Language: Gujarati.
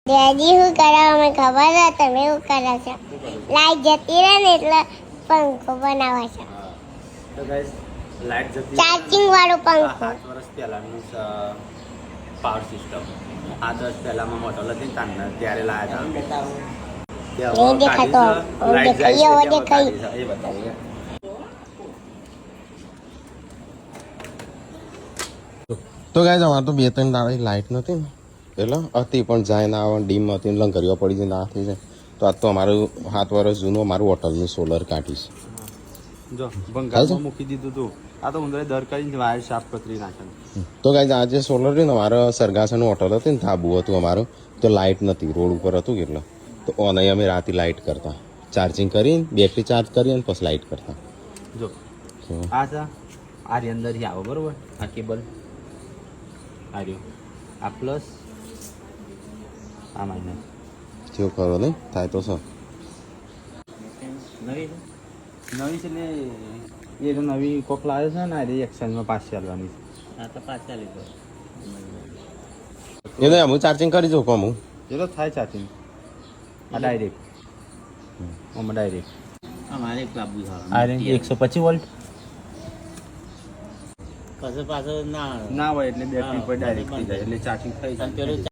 ડેડી શું કરે અમે ખબર છે તમે શું કરે છે લાઈટ જતી રહે ને એટલે પંખો બનાવે છે તો ગાઈસ લાઈટ જતી ચાર્જિંગ વાળો પંખો 7 વર્ષ પહેલાનું પાવર સિસ્ટમ 7 વર્ષ પહેલામાં મોટલ હતી ને ત્યારે લાયા હતા નહીં દેખાતો દેખાઈ હવે દેખાઈ એ બતાવીએ તો ગાઈસ અમારે તો 2-3 દાડા લાઈટ નથી ને એટલે હતી પણ જાય ના આવે ડીમ હતી ને લંગરીઓ પડી જાય ના થઈ જાય તો આજ તો અમારું 7 વર્ષ જૂનું અમારું હોટલનું સોલર કાઢીશ જો બંગાળમાં મૂકી દીધું હતું આ તો ઉંદરે દર કરીને વાયર સાફ કરી નાખે તો ગાઈસ આજે સોલર રહ્યું ને અમારે સરગાસન હોટલ હતી ને ધાબુ હતું અમારું તો લાઇટ નથી રોડ ઉપર હતું એટલે તો ઓનલાઈન અમે રાતે લાઇટ કરતા ચાર્જિંગ કરીને બેટરી ચાર્જ કરી અને પછી લાઇટ કરતા જો આ છે આ રી અંદર આવો બરોબર આ કેબલ આ રહ્યો આ પ્લસ આ માઇનસ જેવું કરો નહીં થાય તો સર નવી છે એટલે એ તો નવી કોક લાવે છે ને એ એક્સચેન્જમાં પાછી ચાલવાની છે આ તો પાછી ચાલી એ નહીં હું ચાર્જિંગ કરી દઉં કોમ હું એ તો થાય ચાર્જિંગ આ ડાયરેક્ટ આમાં ડાયરેક્ટ અમારે એક લાવવું આ 125 વોલ્ટ પછી પાછો ના ના હોય એટલે બેટરી પર ડાયરેક્ટ થઈ જાય એટલે ચાર્જિંગ થઈ જાય પેલું